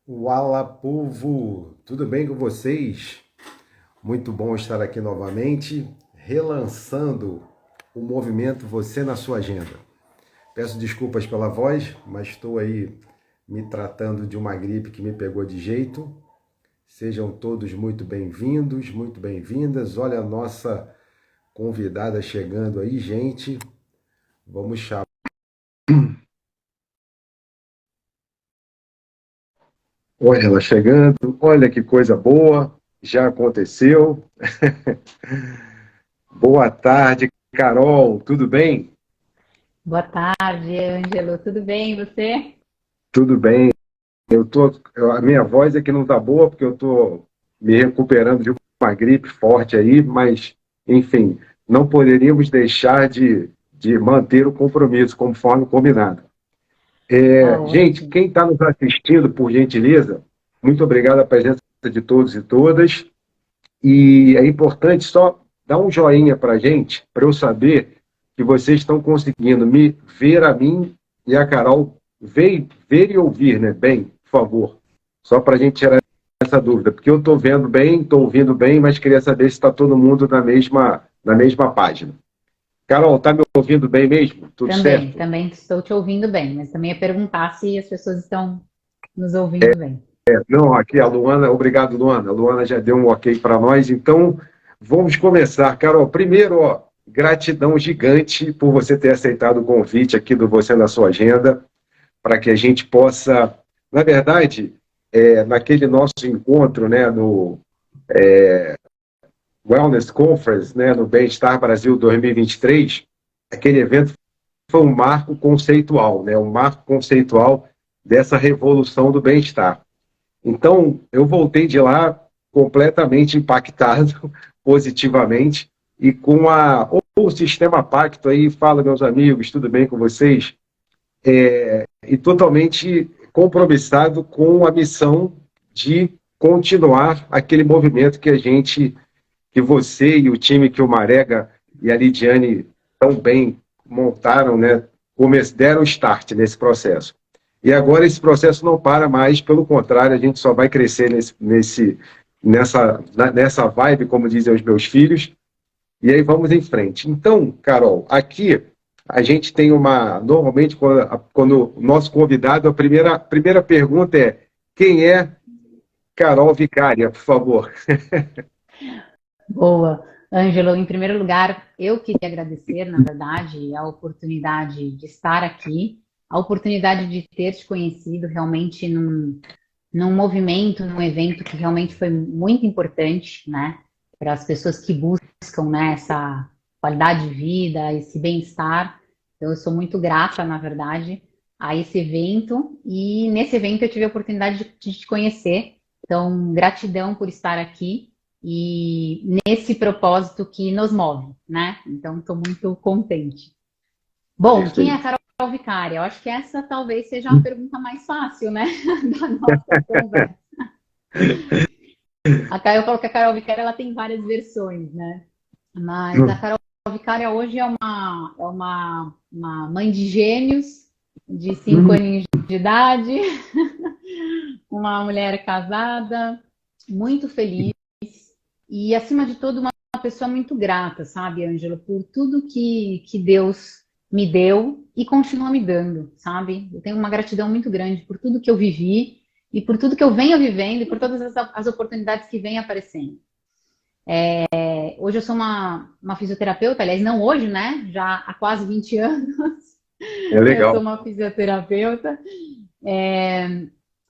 Wala povo, tudo bem com vocês? Muito bom estar aqui novamente, relançando o movimento Você na Sua Agenda. Peço desculpas pela voz, mas estou aí me tratando de uma gripe que me pegou de jeito. Sejam todos muito bem-vindos, muito bem-vindas. Olha a nossa convidada chegando aí, gente. Vamos chamar. Olha ela chegando, olha que coisa boa, já aconteceu. Boa tarde, Carol, tudo bem? Boa tarde, Ângelo. Tudo bem, e você? Tudo bem. A minha voz é que não tá boa porque eu tô me recuperando de uma gripe forte aí, mas enfim, não poderíamos deixar de manter o compromisso conforme combinado. Tá Gente, ótimo. quem está nos assistindo, por gentileza, muito obrigado a presença de todos e todas. E é importante só dar um joinha para a gente, para eu saber que vocês estão conseguindo me ver a mim e a Carol ver e ouvir, né? Bem, por favor. Só para a gente tirar essa dúvida, porque eu estou vendo bem, estou ouvindo bem, mas queria saber se está todo mundo na mesma página. Carol, está me ouvindo bem mesmo? Tudo Também, certo? também estou te ouvindo bem, mas também ia perguntar se as pessoas estão nos ouvindo bem. Não, aqui a Luana, obrigado, Luana. A Luana já deu um ok para nós, então vamos começar. Carol, primeiro, ó, gratidão gigante por você ter aceitado o convite aqui do Você na Sua Agenda, para que a gente possa, na verdade, naquele nosso encontro, né, no Wellness Conference, né, no Bem-Estar Brasil 2023, aquele evento foi um marco conceitual, né, um marco conceitual dessa revolução do bem-estar. Então, eu voltei de lá completamente impactado positivamente e com o sistema Pacto aí, fala meus amigos, tudo bem com vocês? E totalmente compromissado com a missão de continuar aquele movimento que você e o time que o Marega e a Lidiane tão bem montaram, né, deram start nesse processo. E agora esse processo não para mais, pelo contrário, a gente só vai crescer nessa vibe, como dizem os meus filhos, e aí vamos em frente. Então, Carol, aqui a gente tem normalmente, quando o nosso convidado, a primeira pergunta é: quem é Carol Vicária, por favor? Boa. Ângelo, em primeiro lugar, eu queria agradecer, na verdade, a oportunidade de estar aqui, a oportunidade de ter te conhecido realmente num movimento, num evento que realmente foi muito importante, né, para as pessoas que buscam, né, essa qualidade de vida, esse bem-estar. Então, eu sou muito grata, na verdade, a esse evento e nesse evento eu tive a oportunidade de te conhecer. Então, gratidão por estar aqui e nesse propósito que nos move, né? Então, estou muito contente. Bom, quem é a Perfeito. Carol Vicária? Eu acho que essa talvez seja a pergunta mais fácil, né, da nossa conversa. Eu falo que a Carol Vicária ela tem várias versões, né? Mas a Carol Vicária hoje é uma mãe de gêmeos, de 5 aninhos de idade, uma mulher casada, muito feliz e, acima de tudo, uma pessoa muito grata, sabe, Ângelo, por tudo que Deus me deu e continua me dando, sabe? Eu tenho uma gratidão muito grande por tudo que eu vivi e por tudo que eu venho vivendo e por todas as oportunidades que vêm aparecendo. Hoje eu sou uma fisioterapeuta, aliás, não hoje, né? Já há quase 20 anos É eu sou legal. uma fisioterapeuta.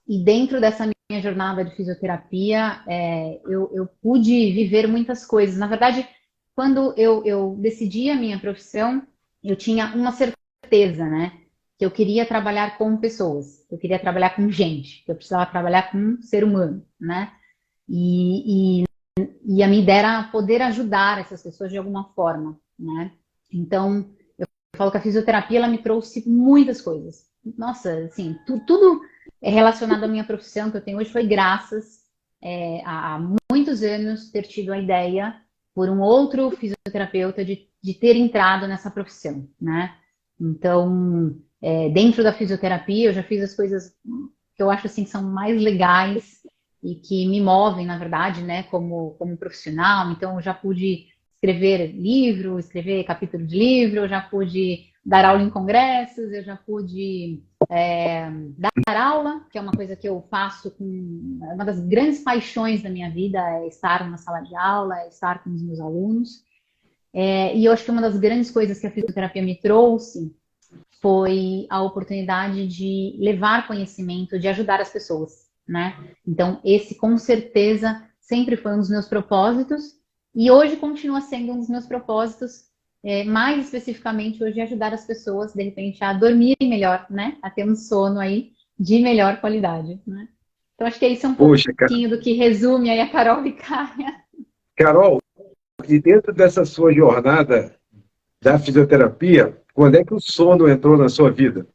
E dentro dessa minha jornada de fisioterapia, eu pude viver muitas coisas. Na verdade, quando eu decidi a minha profissão, eu tinha uma certeza, né? Que eu queria trabalhar com pessoas, que eu queria trabalhar com gente, que eu precisava trabalhar com um ser humano, né? E a minha ideia era poder ajudar essas pessoas de alguma forma, né? Então, eu falo que a fisioterapia, ela me trouxe muitas coisas. Nossa, assim, tudo é relacionado à minha profissão que eu tenho hoje foi graças a muitos anos ter tido a ideia por um outro fisioterapeuta de ter entrado nessa profissão, né? Então, dentro da fisioterapia, eu já fiz as coisas que eu acho assim que são mais legais e que me movem, na verdade, né, como profissional. Então, eu já pude escrever livro, escrever capítulo de livro, eu já pude dar aula em congressos, eu já pude dar aula, que é uma coisa que eu faço com uma das grandes paixões da minha vida, é estar na sala de aula, é estar com os meus alunos. E eu acho que uma das grandes coisas que a fisioterapia me trouxe foi a oportunidade de levar conhecimento, de ajudar as pessoas, né? Então, esse com certeza sempre foi um dos meus propósitos e hoje continua sendo um dos meus propósitos, mais especificamente hoje ajudar as pessoas, de repente, a dormirem melhor, né? A ter um sono aí de melhor qualidade, né? Então, acho que isso é um Poxa, pouquinho do que resume aí a Carol Vicária. Carol, e dentro dessa sua jornada da fisioterapia, quando é que o sono entrou na sua vida?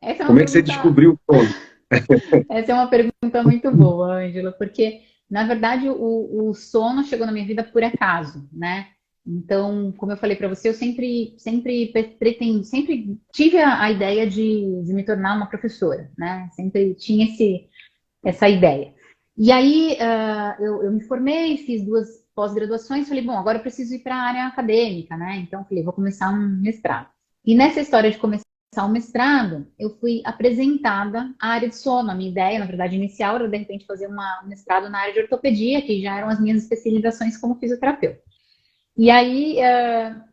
Essa é uma Como é que você pergunta descobriu o sono? Essa é uma pergunta muito boa, Ângela, porque, na verdade, o sono chegou na minha vida por acaso, né? Então, como eu falei para você, eu sempre tive a ideia de me tornar uma professora, né? Sempre tinha essa ideia. E aí, eu me formei, fiz 2 pós-graduações, falei, bom, agora eu preciso ir para a área acadêmica, né? Então, falei, vou começar um mestrado. E nessa história de começar o mestrado, eu fui apresentada à área de sono. A minha ideia, na verdade, inicial era, de repente, fazer um mestrado na área de ortopedia, que já eram as minhas especializações como fisioterapeuta. E aí,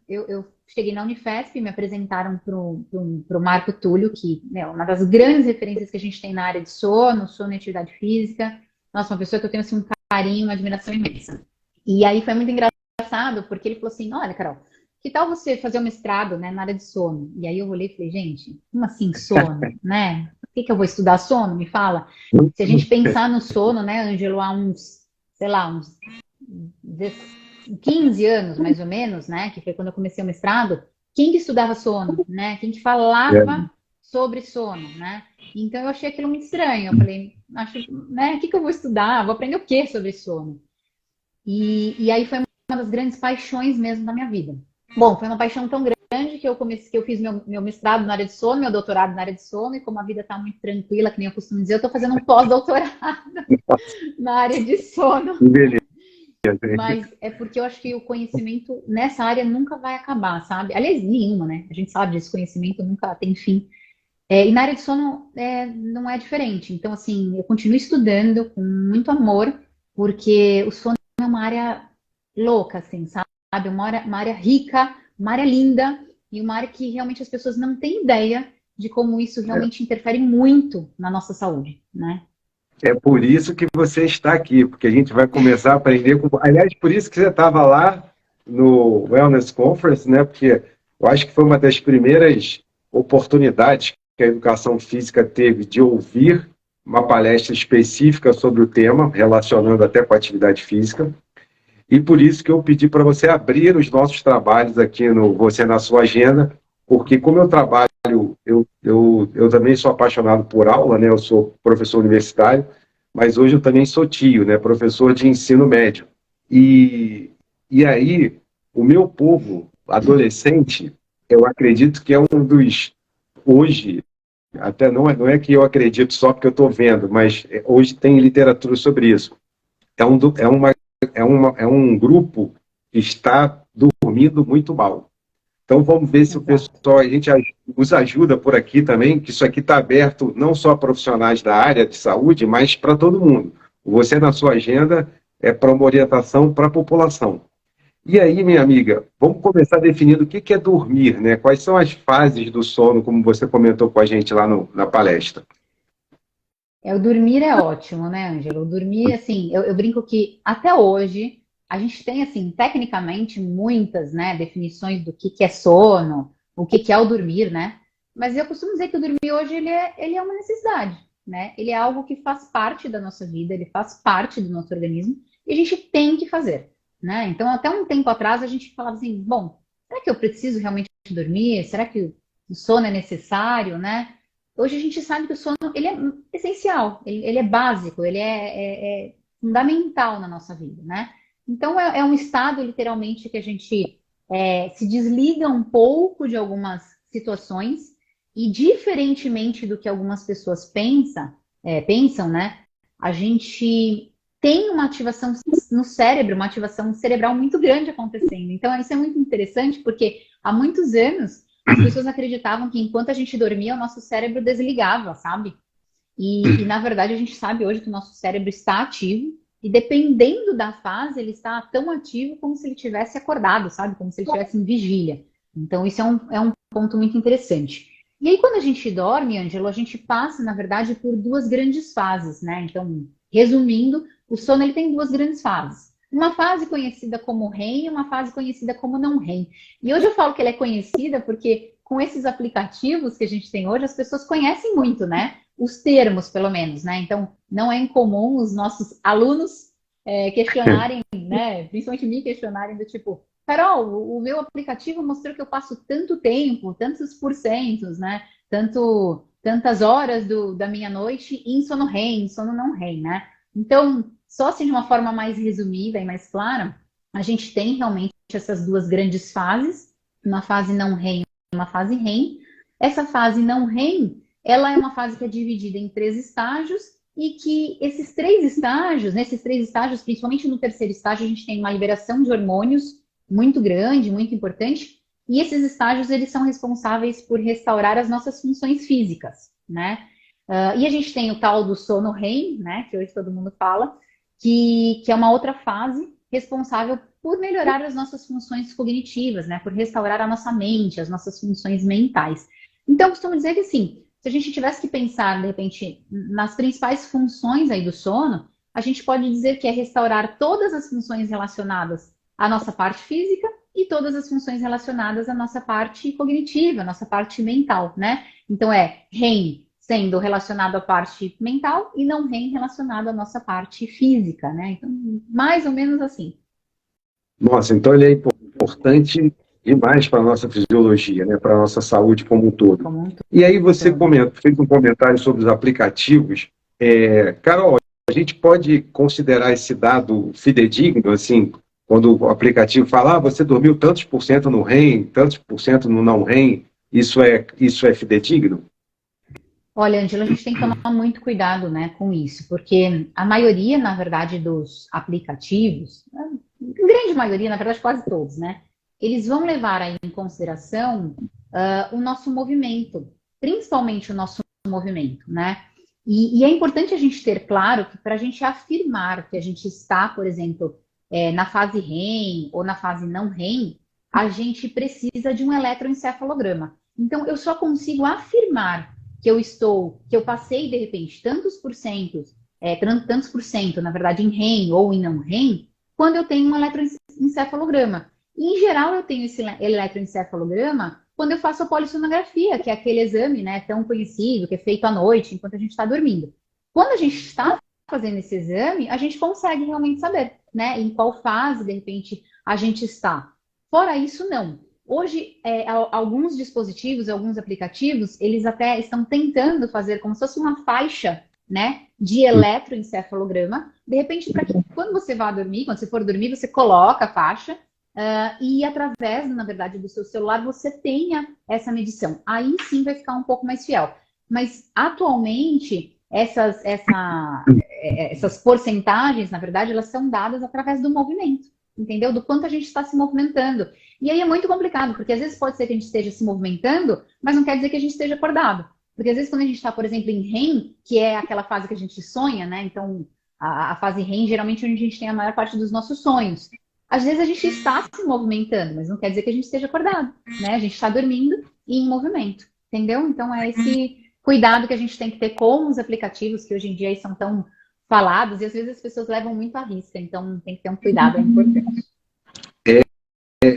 eu cheguei na Unifesp, me apresentaram para o Marco Túlio, que é uma das grandes referências que a gente tem na área de sono e atividade física. Nossa, uma pessoa que eu tenho assim, um carinho, uma admiração imensa. E aí foi muito engraçado, porque ele falou assim, olha, Carol, que tal você fazer um mestrado, né, na área de sono? E aí eu olhei e falei, gente, como assim sono, né? Por que eu vou estudar sono? Me fala. Se a gente pensar no sono, né, Ângelo, há uns, sei lá, uns 15 anos, mais ou menos, né, que foi quando eu comecei o mestrado, quem que estudava sono, né? Quem que falava sobre sono, né? Então eu achei aquilo muito estranho. Eu falei, acho, né, o que eu vou estudar? Vou aprender o quê sobre sono? E aí foi uma das grandes paixões mesmo da minha vida. Bom, foi uma paixão tão grande que eu fiz meu mestrado na área de sono, meu doutorado na área de sono, e como a vida está muito tranquila, que nem eu costumo dizer, eu estou fazendo um pós-doutorado na área de sono. Beleza. Mas é porque eu acho que o conhecimento nessa área nunca vai acabar, sabe? Aliás, nenhuma, né? A gente sabe disso, conhecimento nunca tem fim. E na área de sono não é diferente. Então, assim, eu continuo estudando com muito amor, porque o sono é uma área louca, assim, sabe? Uma área rica, uma área linda, e uma área que realmente as pessoas não têm ideia de como isso realmente interfere muito na nossa saúde, né? É por isso que você está aqui, porque a gente vai começar a aprender com. Aliás, por isso que você estava lá no Wellness Conference, né? Porque eu acho que foi uma das primeiras oportunidades que a educação física teve de ouvir uma palestra específica sobre o tema, relacionando até com a atividade física. E por isso que eu pedi para você abrir os nossos trabalhos aqui no Você na Sua Agenda, porque como eu trabalho, eu também sou apaixonado por aula, né? Eu sou professor universitário, mas hoje eu também sou tio, né? Professor de ensino médio. E aí, o meu povo adolescente, eu acredito que é um dos, hoje, até não é que eu acredito só porque eu estou vendo, mas hoje tem literatura sobre isso. É um grupo que está dormindo muito mal. Então vamos ver se o Exato. pessoal, a gente os ajuda por aqui também, que isso aqui está aberto não só a profissionais da área de saúde, mas para todo mundo. Você na sua agenda é para uma orientação para a população. E aí, minha amiga, vamos começar definindo o que é dormir, né? Quais são as fases do sono, como você comentou com a gente lá na palestra. O dormir é ótimo, né, Ângelo? O dormir, assim, eu brinco que até hoje a gente tem, assim, tecnicamente muitas, né, definições do que é sono, o que é o dormir, né? Mas eu costumo dizer que o dormir hoje ele é uma necessidade, né? Ele é algo que faz parte da nossa vida, ele faz parte do nosso organismo e a gente tem que fazer, né? Então, até um tempo atrás a gente falava assim, bom, será que eu preciso realmente dormir? Será que o sono é necessário, né? Hoje a gente sabe que o sono ele é essencial, ele é básico, ele é fundamental na nossa vida, né? Então é um estado literalmente que a gente se desliga um pouco de algumas situações E diferentemente do que algumas pessoas pensam, né? A gente tem uma ativação no cérebro, uma ativação cerebral muito grande acontecendo. Então, isso é muito interessante, porque há muitos anos as pessoas acreditavam que enquanto a gente dormia, o nosso cérebro desligava, sabe? E na verdade, a gente sabe hoje que o nosso cérebro está ativo, e dependendo da fase, ele está tão ativo como se ele tivesse acordado, sabe? Como se ele estivesse em vigília. Então, isso é um ponto muito interessante. E aí, quando a gente dorme, Ângelo, a gente passa, na verdade, por duas grandes fases, né? Então, resumindo, o sono ele tem duas grandes fases. Uma fase conhecida como REM e uma fase conhecida como não REM. E hoje eu falo que ela é conhecida porque com esses aplicativos que a gente tem hoje, as pessoas conhecem muito, né? Os termos, pelo menos, né? Então, não é incomum os nossos alunos questionarem, né? Principalmente me questionarem do tipo, Carol, o meu aplicativo mostrou que eu passo tanto tempo, tantos porcentos, né? Tantas horas da minha noite em sono REM, em sono não REM, né? Então, só assim de uma forma mais resumida e mais clara, a gente tem realmente essas duas grandes fases, uma fase não REM e uma fase REM. Essa fase não REM, ela é uma fase que é dividida em três estágios e que nesses três estágios, principalmente no terceiro estágio, a gente tem uma liberação de hormônios muito grande, muito importante, e esses estágios eles são responsáveis por restaurar as nossas funções físicas, né? E a gente tem o tal do sono REM, né, que hoje todo mundo fala, que é uma outra fase responsável por melhorar as nossas funções cognitivas, né, por restaurar a nossa mente, as nossas funções mentais. Então, eu costumo dizer que, assim, se a gente tivesse que pensar, de repente, nas principais funções aí do sono, a gente pode dizer que é restaurar todas as funções relacionadas à nossa parte física e todas as funções relacionadas à nossa parte cognitiva, à nossa parte mental, né? Então, REM sendo relacionado à parte mental e não REM relacionado à nossa parte física, né? Então, mais ou menos assim. Nossa, então ele é importante demais para a nossa fisiologia, né? Para a nossa saúde como um todo. Como um E aí você todo. fez um comentário sobre os aplicativos. Carol, a gente pode considerar esse dado fidedigno, assim, quando o aplicativo fala, você dormiu tantos por cento no REM, tantos por cento no não REM, isso é fidedigno? Olha, Angela, a gente tem que tomar muito cuidado, né, com isso, porque a maioria, na verdade, dos aplicativos, a grande maioria, na verdade, quase todos, né, eles vão levar aí em consideração o nosso movimento, principalmente o nosso movimento, né? E é importante a gente ter claro que para a gente afirmar que a gente está, por exemplo, na fase REM ou na fase não REM, a gente precisa de um eletroencefalograma. Então, eu só consigo afirmar que eu passei de repente tantos por cento, na verdade, em REM ou em não REM, quando eu tenho um eletroencefalograma. E, em geral, eu tenho esse eletroencefalograma quando eu faço a polissonografia, que é aquele exame, né, tão conhecido, que é feito à noite, enquanto a gente está dormindo. Quando a gente está fazendo esse exame, a gente consegue realmente saber, né, em qual fase, de repente, a gente está. Fora isso, não. Hoje, alguns dispositivos, alguns aplicativos, eles até estão tentando fazer como se fosse uma faixa, né, de eletroencefalograma. De repente, para que quando você vá dormir, quando você for dormir, você coloca a faixa e através, na verdade, do seu celular, você tenha essa medição. Aí sim vai ficar um pouco mais fiel. Mas, atualmente, essas porcentagens, na verdade, elas são dadas através do movimento, entendeu? Do quanto a gente está se movimentando. E aí é muito complicado, porque às vezes pode ser que a gente esteja se movimentando, mas não quer dizer que a gente esteja acordado. Porque às vezes quando a gente está, por exemplo, em REM, que é aquela fase que a gente sonha, né? Então, a fase REM geralmente é onde a gente tem a maior parte dos nossos sonhos. Às vezes a gente está se movimentando, mas não quer dizer que a gente esteja acordado, né? A gente está dormindo e em movimento, entendeu? Então é esse cuidado que a gente tem que ter com os aplicativos que hoje em dia são tão falados e às vezes as pessoas levam muito à risca, então tem que ter um cuidado, é importante.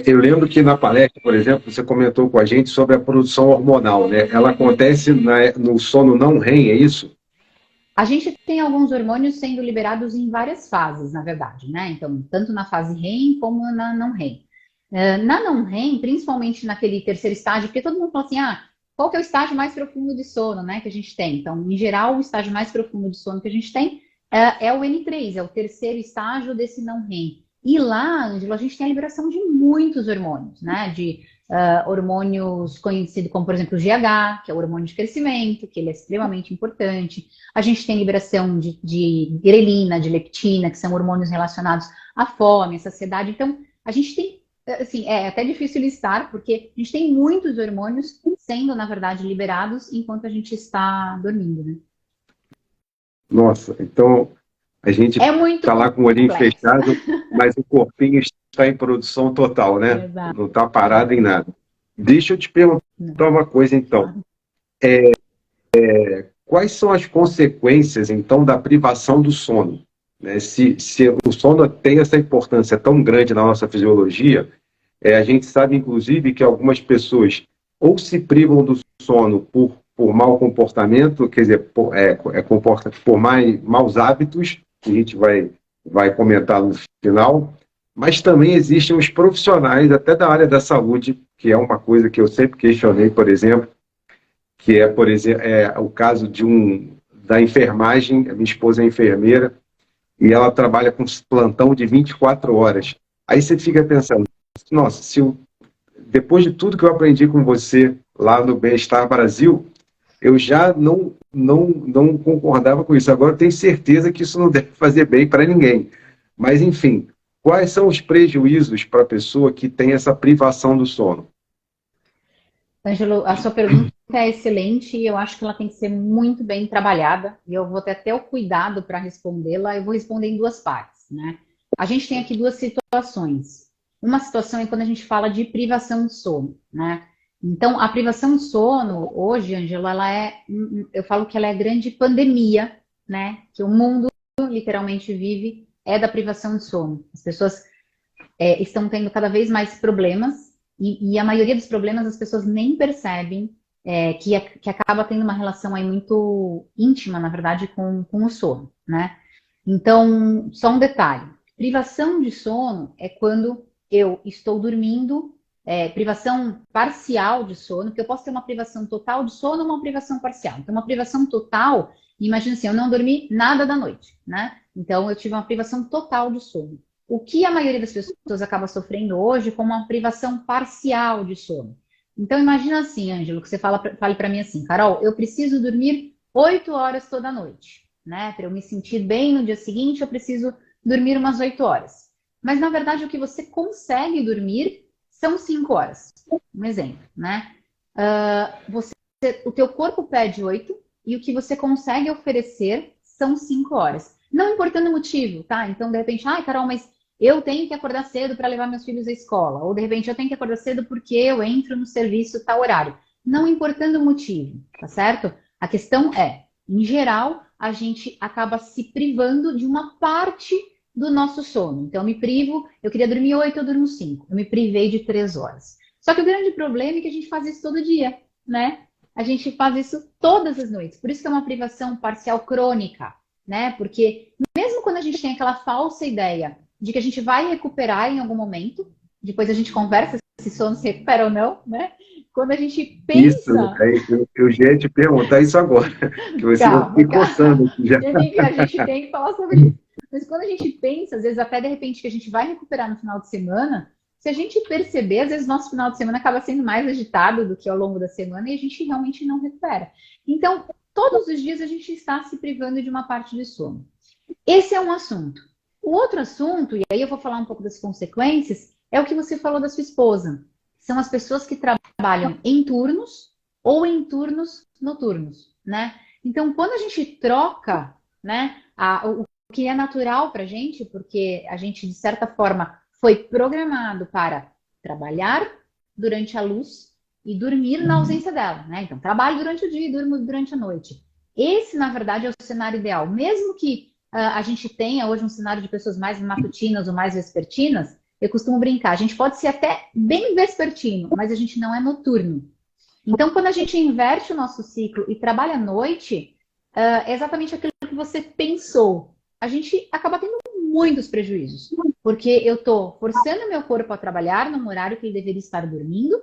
Eu lembro que na palestra, por exemplo, você comentou com a gente sobre a produção hormonal, né? Ela acontece no sono não REM, é isso? A gente tem alguns hormônios sendo liberados em várias fases, na verdade, né? Então, tanto na fase REM como na não REM. Na não REM, principalmente naquele terceiro estágio, porque todo mundo fala assim, qual que é o estágio mais profundo de sono, né, que a gente tem? Então, em geral, o estágio mais profundo de sono que a gente tem é o N3, é o terceiro estágio desse não REM. E lá, Ângelo, a gente tem a liberação de muitos hormônios, né? De hormônios conhecidos como, por exemplo, o GH, que é o hormônio de crescimento, que ele é extremamente importante. A gente tem liberação de grelina, de leptina, que são hormônios relacionados à fome, à saciedade. Então, a gente tem, assim, é até difícil listar, porque a gente tem muitos hormônios sendo, na verdade, liberados enquanto a gente está dormindo, né? Nossa, então a gente É muito está lá com o olhinho complexo. fechado, mas o corpinho está em produção total, né? Exato. Não está parado em nada. Deixa eu te perguntar uma coisa, então. Quais são as consequências, então, da privação do sono? Né? Se o sono tem essa importância tão grande na nossa fisiologia, a gente sabe, inclusive, que algumas pessoas ou se privam do sono por mau comportamento, quer dizer, por maus hábitos, que a gente vai comentar no final, mas também existem os profissionais, até da área da saúde, que é uma coisa que eu sempre questionei, por exemplo, que é, por exemplo, o caso da enfermagem. A minha esposa é enfermeira e ela trabalha com plantão de 24 horas. Aí você fica pensando, nossa, depois de tudo que eu aprendi com você lá no Bem-Estar Brasil, eu já não concordava com isso. Agora eu tenho certeza que isso não deve fazer bem para ninguém. Mas, enfim, quais são os prejuízos para a pessoa que tem essa privação do sono? Ângelo, a sua pergunta é excelente e eu acho que ela tem que ser muito bem trabalhada e eu vou ter até o cuidado para respondê-la. Eu vou responder em duas partes, né? A gente tem aqui duas situações. Uma situação é quando a gente fala de privação de sono, né? Então, a privação de sono, hoje, Ângelo, eu falo que ela é a grande pandemia, né? Que o mundo literalmente vive, é da privação de sono. As pessoas estão tendo cada vez mais problemas e a maioria dos problemas as pessoas nem percebem que acaba tendo uma relação aí muito íntima, na verdade, com o sono, né? Então, só um detalhe. Privação de sono é quando eu estou dormindo, privação parcial de sono, porque eu posso ter uma privação total de sono ou uma privação parcial. Então, uma privação total, imagina assim, eu não dormi nada da noite, né? Então, eu tive uma privação total de sono. O que a maioria das pessoas acaba sofrendo hoje como uma privação parcial de sono. Então, imagina assim, Ângelo, que você fale para mim assim, Carol, eu preciso dormir 8 horas toda noite, né? Para eu me sentir bem no dia seguinte, eu preciso dormir umas 8 horas. Mas, na verdade, o que você consegue dormir são 5 horas. Um exemplo, né? O teu corpo pede 8 e o que você consegue oferecer são 5 horas. Não importando o motivo, tá? Então, de repente, Carol, mas eu tenho que acordar cedo para levar meus filhos à escola. Ou, de repente, eu tenho que acordar cedo porque eu entro no serviço tal horário. Não importando o motivo, tá certo? A questão é, em geral, a gente acaba se privando de uma parte do nosso sono. Então, eu me privo, eu queria dormir 8, eu durmo 5. Eu me privei de 3 horas. Só que o grande problema é que a gente faz isso todo dia, né? A gente faz isso todas as noites. Por isso que é uma privação parcial crônica, né? Porque mesmo quando a gente tem aquela falsa ideia de que a gente vai recuperar em algum momento, depois a gente conversa se sono se recupera ou não, né? Quando a gente Isso, pensa... eu já ia te perguntar isso agora, que você já Calma, me coçando aqui já. a gente tem que falar sobre isso. Mas quando a gente pensa, às vezes até de repente que a gente vai recuperar no final de semana, se a gente perceber, às vezes nosso final de semana acaba sendo mais agitado do que ao longo da semana e a gente realmente não recupera. Então, todos os dias a gente está se privando de uma parte de sono. Esse é um assunto. O outro assunto, e aí eu vou falar um pouco das consequências, é o que você falou da sua esposa. São as pessoas que trabalham em turnos ou em turnos noturnos, né? Então, quando a gente troca, né, o que é natural para a gente, porque a gente, de certa forma, foi programado para trabalhar durante a luz e dormir na ausência dela, né? Então, trabalho durante o dia e durmo durante a noite. Esse, na verdade, é o cenário ideal. Mesmo que a gente tenha hoje um cenário de pessoas mais matutinas ou mais vespertinas, eu costumo brincar, a gente pode ser até bem vespertino, mas a gente não é noturno. Então, quando a gente inverte o nosso ciclo e trabalha à noite, é exatamente aquilo que você pensou. A gente acaba tendo muitos prejuízos, porque eu estou forçando meu corpo a trabalhar num horário que ele deveria estar dormindo,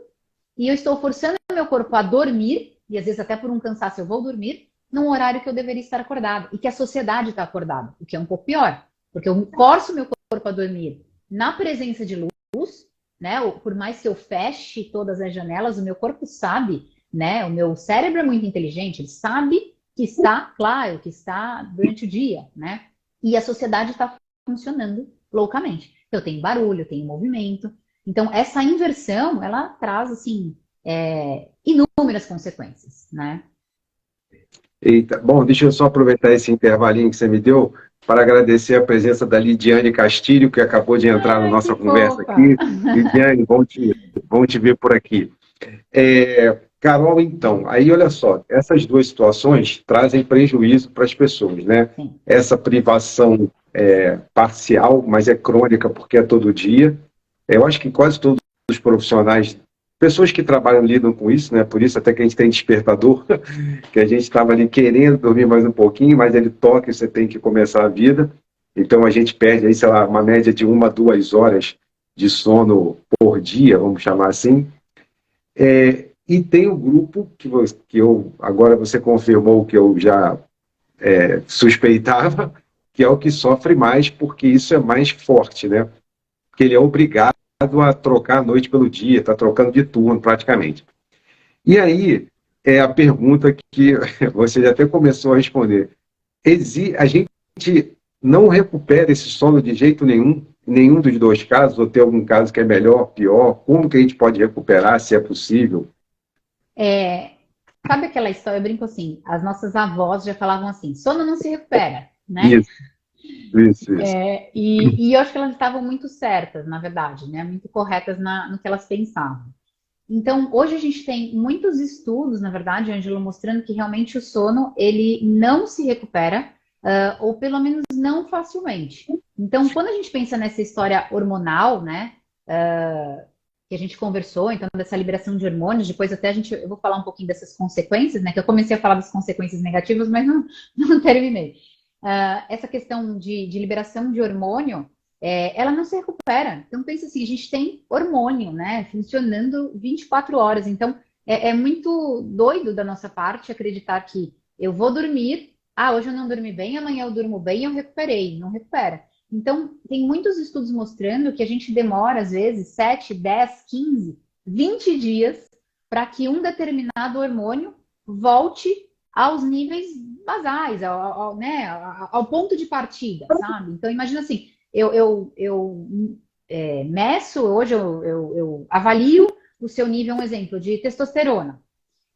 e eu estou forçando meu corpo a dormir, e às vezes até por um cansaço eu vou dormir, num horário que eu deveria estar acordado, e que a sociedade está acordada, o que é um pouco pior, porque eu forço meu corpo a dormir na presença de luz, né? Por mais que eu feche todas as janelas, o meu corpo sabe, né? O meu cérebro é muito inteligente, ele sabe que está claro, que está durante o dia, né? E a sociedade está funcionando loucamente. Eu tenho barulho, eu tenho movimento. Então, essa inversão, ela traz, assim, inúmeras consequências, né? Eita, bom, deixa eu só aproveitar esse intervalinho que você me deu para agradecer a presença da Lidiane Castilho, que acabou de entrar na Ai, nossa que conversa fofa! aqui. Lidiane, bom te ver por aqui. Carol, então, aí olha só, essas duas situações trazem prejuízo para as pessoas, né? Sim. Essa privação parcial, mas é crônica porque é todo dia. Eu acho que quase todos os profissionais, pessoas que trabalham lidam com isso, né? Por isso até que a gente tem despertador, que a gente estava ali querendo dormir mais um pouquinho, mas ele toca e você tem que começar a vida. Então a gente perde aí, sei lá, uma média de 1 a 2 horas de sono por dia, vamos chamar assim. E tem o grupo que eu agora você confirmou que eu já suspeitava, que é o que sofre mais, porque isso é mais forte, né? Porque ele é obrigado a trocar a noite pelo dia, está trocando de turno praticamente. E aí é a pergunta que você já até começou a responder. A gente não recupera esse sono de jeito nenhum, nenhum dos dois casos, ou tem algum caso que é melhor, pior? Como que a gente pode recuperar, se é possível? É, sabe aquela história, eu brinco assim, as nossas avós já falavam assim, sono não se recupera, né? Isso, isso. E eu acho que elas estavam muito certas, na verdade, né? Muito corretas no que elas pensavam. Então, hoje a gente tem muitos estudos, na verdade, Ângelo, mostrando que realmente o sono, ele não se recupera, ou pelo menos não facilmente. Então, quando a gente pensa nessa história hormonal, né, que a gente conversou, então, dessa liberação de hormônios, depois até eu vou falar um pouquinho dessas consequências, né, que eu comecei a falar das consequências negativas, mas não terminei. Essa questão de liberação de hormônio, ela não se recupera. Então, pensa assim, a gente tem hormônio, né, funcionando 24 horas. Então, é muito doido da nossa parte acreditar que eu vou dormir, hoje eu não dormi bem, amanhã eu durmo bem, eu recuperei. Não recupera. Então, tem muitos estudos mostrando que a gente demora, às vezes, 7, 10, 15, 20 dias para que um determinado hormônio volte aos níveis basais, né, ao ponto de partida, sabe? Então, imagina assim, eu meço, hoje eu avalio o seu nível, um exemplo, de testosterona.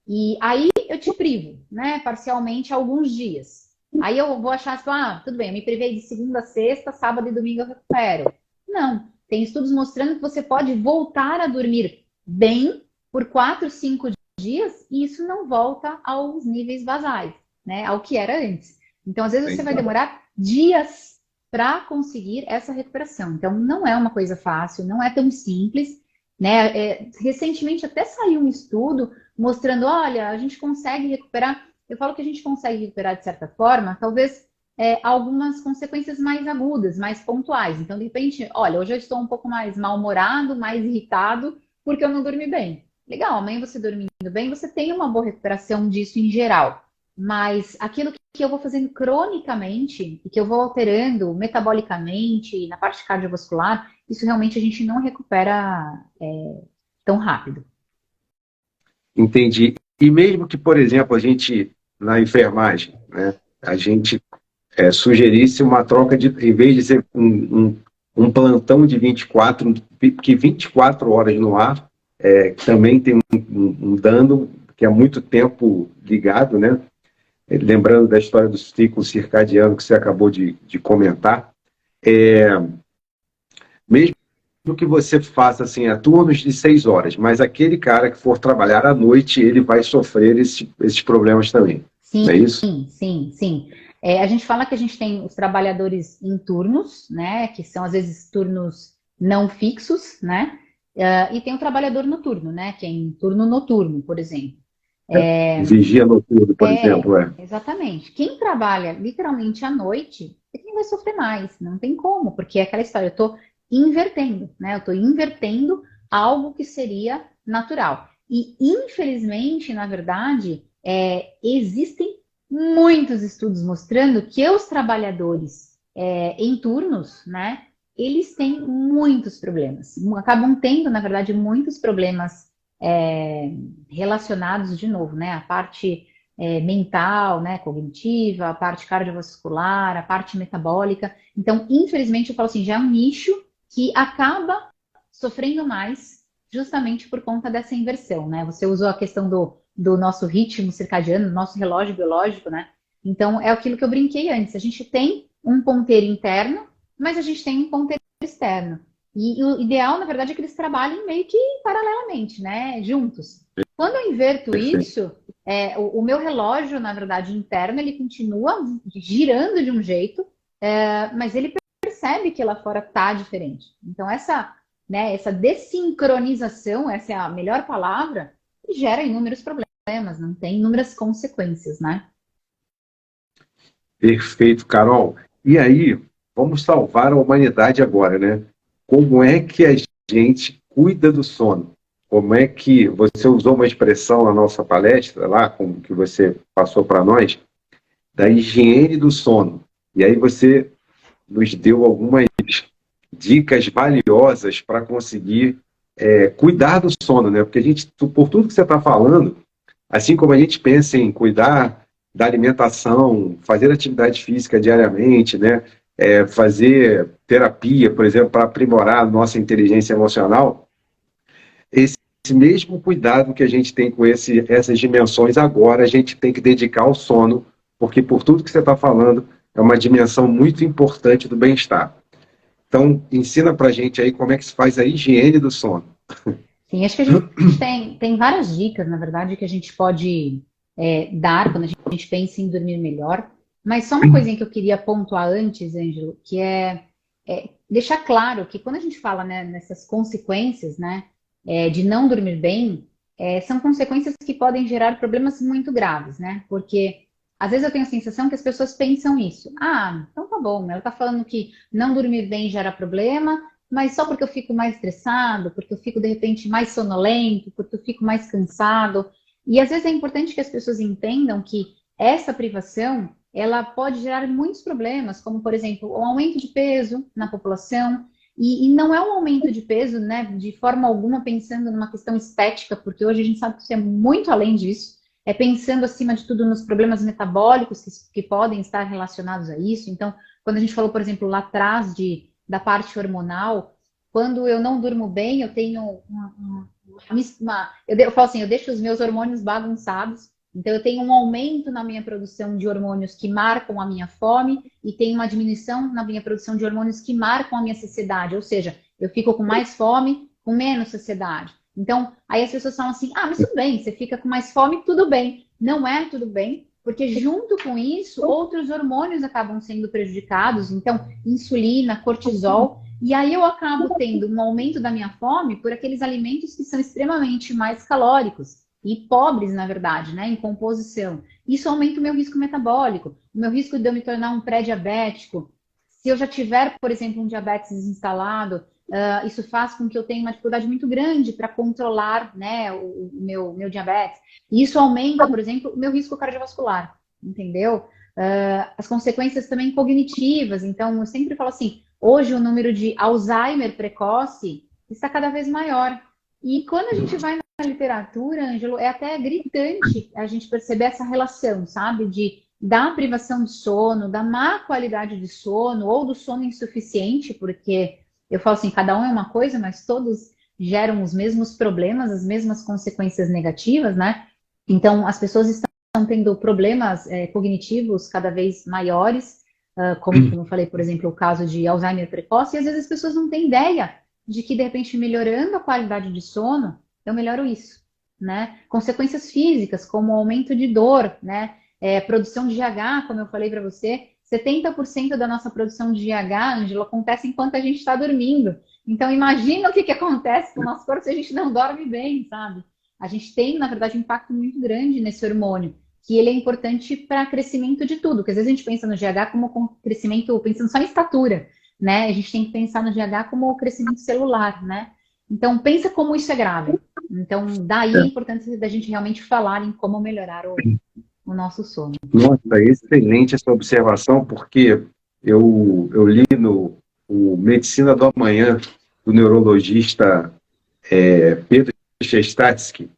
E aí eu te privo, né, parcialmente, alguns dias. Aí eu vou achar assim, tudo bem, eu me privei de segunda, sexta, sábado e domingo eu recupero. Não, tem estudos mostrando que você pode voltar a dormir bem por 4, 5 dias e isso não volta aos níveis basais, né, ao que era antes. Então, às vezes você vai demorar dias para conseguir essa recuperação. Então, não é uma coisa fácil, não é tão simples, né? Recentemente até saiu um estudo mostrando, olha, a gente consegue recuperar. Eu falo que a gente consegue recuperar de certa forma, talvez algumas consequências mais agudas, mais pontuais. Então, de repente, olha, hoje eu estou um pouco mais mal-humorado, mais irritado, porque eu não dormi bem. Legal, amanhã você dormindo bem, você tem uma boa recuperação disso em geral. Mas aquilo que eu vou fazendo cronicamente e que eu vou alterando metabolicamente, na parte cardiovascular, isso realmente a gente não recupera tão rápido. Entendi. E mesmo que, por exemplo, a gente, na enfermagem, né, a gente sugerisse uma troca de, em vez de ser um plantão de 24, que 24 horas no ar, também tem um dano que é muito tempo ligado, né? Lembrando da história do ciclo circadiano que você acabou de comentar, mesmo que você faça assim, a turnos de 6 horas, mas aquele cara que for trabalhar à noite, ele vai sofrer esses problemas também. Sim, Não é isso? sim, sim. A gente fala que a gente tem os trabalhadores em turnos, né? Que são às vezes turnos não fixos, né? E tem o trabalhador noturno, né? Que é em turno noturno, por exemplo. Vigia noturno, por exemplo. Exatamente. Quem trabalha literalmente à noite é quem vai sofrer mais. Não tem como, porque é aquela história, eu estou invertendo, né? Eu estou invertendo algo que seria natural. E, infelizmente, na verdade, existem muitos estudos mostrando que os trabalhadores em turnos, né? eles têm muitos problemas. Acabam tendo, na verdade, muitos problemas relacionados, de novo, né? A parte mental, né? Cognitiva, a parte cardiovascular, a parte metabólica. Então, infelizmente, eu falo assim, já é um nicho que acaba sofrendo mais justamente por conta dessa inversão, né? Você usou a questão do nosso ritmo circadiano, do nosso relógio biológico, né? Então, é aquilo que eu brinquei antes. A gente tem um ponteiro interno, mas a gente tem um ponteiro externo. E o ideal, na verdade, é que eles trabalhem meio que paralelamente, né? Juntos. Quando eu inverto isso, o meu relógio, na verdade, interno, ele continua girando de um jeito, mas ele percebe que lá fora tá diferente. Então, essa desincronização, essa é a melhor palavra, gera inúmeros problemas, não tem inúmeras consequências, né? Perfeito, Carol. E aí, vamos salvar a humanidade agora, né? Como é que a gente cuida do sono? Como é que você usou uma expressão na nossa palestra lá, como que você passou para nós, da higiene do sono. E aí você nos deu algumas dicas valiosas para conseguir cuidar do sono, né? Porque a gente, por tudo que você está falando, assim como a gente pensa em cuidar da alimentação, fazer atividade física diariamente, né? Fazer terapia, por exemplo, para aprimorar a nossa inteligência emocional, esse mesmo cuidado que a gente tem com essas dimensões, agora a gente tem que dedicar ao sono, porque por tudo que você está falando, é uma dimensão muito importante do bem-estar. Então, ensina para a gente aí como é que se faz a higiene do sono. Sim, acho que a gente tem várias dicas, na verdade, que a gente pode dar quando a gente pensa em dormir melhor. Mas só uma coisinha que eu queria pontuar antes, Ângelo, que é deixar claro que quando a gente fala, né, nessas consequências, né, de não dormir bem, são consequências que podem gerar problemas muito graves, né? Porque às vezes eu tenho a sensação que as pessoas pensam isso. Ah, então tá bom, ela tá falando que não dormir bem gera problema, mas só porque eu fico mais estressado, porque eu fico de repente mais sonolento, porque eu fico mais cansado. E às vezes é importante que as pessoas entendam que essa privação, ela pode gerar muitos problemas, como por exemplo, o aumento de peso na população. E não é um aumento de peso, né, de forma alguma pensando numa questão estética, porque hoje a gente sabe que isso é muito além disso. É pensando, acima de tudo, nos problemas metabólicos que podem estar relacionados a isso. Então, quando a gente falou, por exemplo, lá atrás da parte hormonal, quando eu não durmo bem, eu tenho eu falo assim, eu deixo os meus hormônios bagunçados. Então, eu tenho um aumento na minha produção de hormônios que marcam a minha fome e tenho uma diminuição na minha produção de hormônios que marcam a minha saciedade. Ou seja, eu fico com mais fome, com menos saciedade. Então, aí as pessoas falam assim, mas tudo bem, você fica com mais fome, tudo bem. Não é tudo bem, porque junto com isso, outros hormônios acabam sendo prejudicados. Então, insulina, cortisol. E aí eu acabo tendo um aumento da minha fome por aqueles alimentos que são extremamente mais calóricos e pobres, na verdade, né, em composição. Isso aumenta o meu risco metabólico, o meu risco de eu me tornar um pré-diabético. Se eu já tiver, por exemplo, um diabetes instalado, isso faz com que eu tenha uma dificuldade muito grande para controlar, né, o meu diabetes. E isso aumenta, por exemplo, o meu risco cardiovascular, entendeu? As consequências também cognitivas. Então, eu sempre falo assim, hoje o número de Alzheimer precoce está cada vez maior. E quando a gente vai na literatura, Ângelo, é até gritante a gente perceber essa relação, sabe? Da privação de sono, da má qualidade de sono ou do sono insuficiente, porque eu falo assim, cada um é uma coisa, mas todos geram os mesmos problemas, as mesmas consequências negativas, né? Então, as pessoas estão tendo problemas cognitivos cada vez maiores, como eu falei, por exemplo, o caso de Alzheimer precoce, e às vezes as pessoas não têm ideia de que, de repente, melhorando a qualidade de sono, eu melhoro isso, né? Consequências físicas, como aumento de dor, né? Produção de GH, como eu falei para você, 70% da nossa produção de GH, Ângelo, acontece enquanto a gente está dormindo. Então, imagina o que acontece com o nosso corpo se a gente não dorme bem, sabe? A gente tem, na verdade, um impacto muito grande nesse hormônio, que ele é importante para crescimento de tudo, porque às vezes a gente pensa no GH como crescimento, pensando só em estatura, né? A gente tem que pensar no GH como crescimento celular, né? Então, pensa como isso é grave. Então, daí a importância da gente realmente falar em como melhorar o nosso sono. Nossa, excelente essa observação, porque eu li o Medicina do Amanhã, do neurologista Pedro Chestatsky,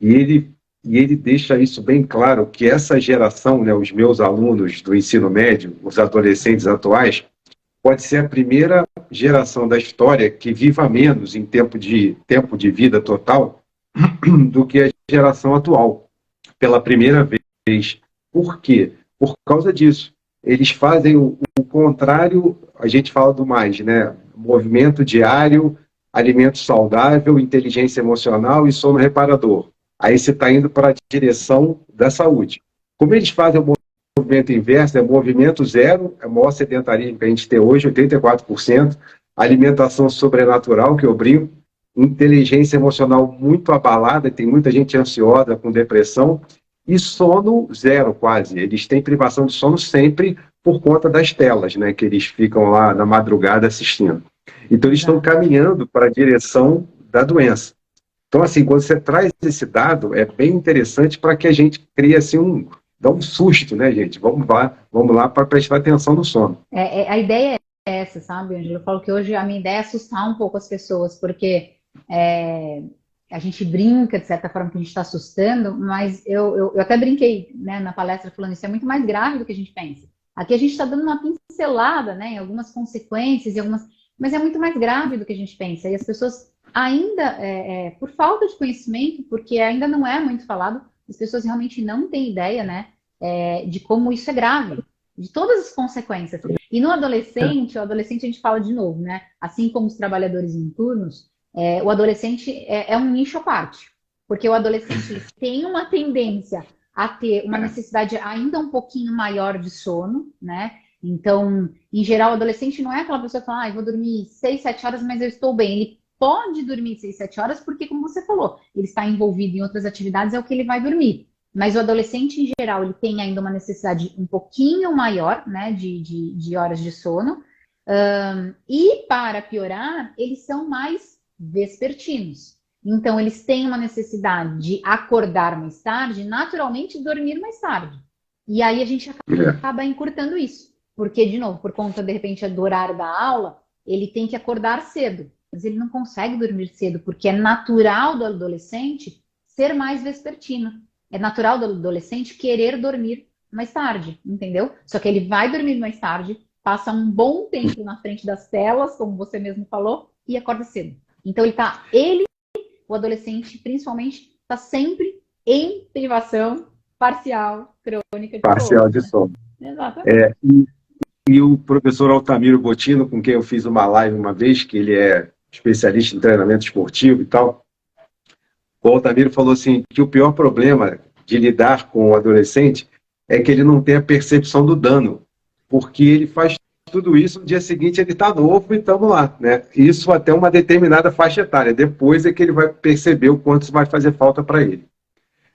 e ele deixa isso bem claro, que essa geração, né, os meus alunos do ensino médio, os adolescentes atuais, pode ser a primeira geração da história que viva menos em tempo de vida total do que a geração atual, pela primeira vez. Por quê? Por causa disso. Eles fazem o contrário, a gente fala do mais, né? Movimento diário, alimento saudável, inteligência emocional e sono reparador. Aí você está indo para a direção da saúde. Como eles fazem o movimento inverso, é movimento zero, é o maior sedentarismo que a gente tem hoje, 84%, alimentação sobrenatural, que eu brinco, inteligência emocional muito abalada, tem muita gente ansiosa, com depressão, e sono zero quase. Eles têm privação de sono sempre por conta das telas, né, que eles ficam lá na madrugada assistindo. Então, eles estão caminhando para a direção da doença. Então, assim, quando você traz esse dado, é bem interessante para que a gente crie, assim, dá um susto, né, gente? Vamos lá para prestar atenção no sono. A ideia é essa, sabe, Ângelo? Eu falo que hoje a minha ideia é assustar um pouco as pessoas, porque a gente brinca, de certa forma, que a gente está assustando, mas eu até brinquei, né, na palestra falando isso, é muito mais grave do que a gente pensa. Aqui a gente está dando uma pincelada, né, em algumas consequências, mas é muito mais grave do que a gente pensa. E as pessoas ainda, por falta de conhecimento, porque ainda não é muito falado, as pessoas realmente não têm ideia, né, de como isso é grave, de todas as consequências. E no adolescente, o adolescente a gente fala de novo, né, assim como os trabalhadores noturnos, o adolescente é um nicho à parte, porque o adolescente tem uma tendência a ter uma necessidade ainda um pouquinho maior de sono, né? Então, em geral, o adolescente não é aquela pessoa que fala, eu vou dormir 6, 7 horas, mas eu estou bem. Ele pode dormir 6, 7 horas porque, como você falou, ele está envolvido em outras atividades, é o que ele vai dormir. Mas o adolescente, em geral, ele tem ainda uma necessidade um pouquinho maior, né, de horas de sono. E, para piorar, eles são mais vespertinos. Então, eles têm uma necessidade de acordar mais tarde, naturalmente dormir mais tarde. E aí a gente acaba encurtando isso. Porque, de novo, por conta, de repente, do horário da aula, ele tem que acordar cedo. Mas ele não consegue dormir cedo, porque é natural do adolescente ser mais vespertino. É natural do adolescente querer dormir mais tarde, entendeu? Só que ele vai dormir mais tarde, passa um bom tempo na frente das telas, como você mesmo falou, e acorda cedo. Então, o adolescente, principalmente, está sempre em privação parcial, crônica de parcial sono. De sono. Né? Exatamente. E o professor Altamiro Bottino, com quem eu fiz uma live uma vez, que ele é especialista em treinamento esportivo e tal, o Altamiro falou assim, que o pior problema de lidar com o adolescente é que ele não tem a percepção do dano, porque ele faz tudo isso, no dia seguinte ele está novo e estamos lá, né? Isso até uma determinada faixa etária, depois é que ele vai perceber o quanto isso vai fazer falta para ele.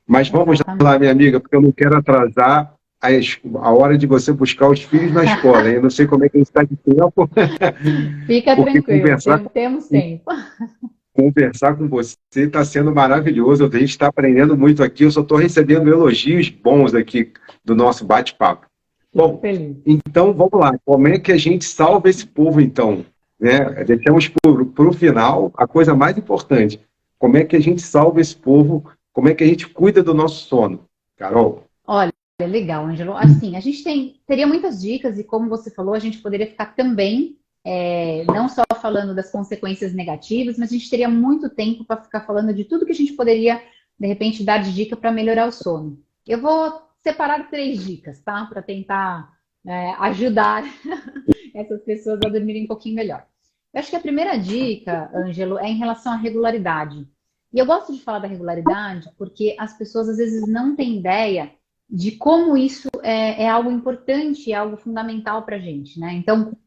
Mas vamos lá, minha amiga, porque eu não quero atrasar a hora de você buscar os filhos na escola, hein? Eu não sei como é que ele está de tempo. Fica tranquilo, temos tempo. Conversar com você está sendo maravilhoso, a gente está aprendendo muito aqui, eu só estou recebendo elogios bons aqui do nosso bate-papo. Bom, então vamos lá, como é que a gente salva esse povo então? Né? Deixamos para o final a coisa mais importante, como é que a gente salva esse povo, como é que a gente cuida do nosso sono? Carol? Olha, legal, Ângelo. Assim, a gente teria muitas dicas e como você falou, a gente poderia ficar também, não só falando das consequências negativas, mas a gente teria muito tempo para ficar falando de tudo que a gente poderia, de repente, dar de dica para melhorar o sono. Eu vou separar 3 dicas, tá? Para tentar ajudar essas pessoas a dormirem um pouquinho melhor. Eu acho que a primeira dica, Ângelo, é em relação à regularidade. E eu gosto de falar da regularidade porque as pessoas às vezes não têm ideia de como isso é algo importante, é algo fundamental para a gente, né? Então,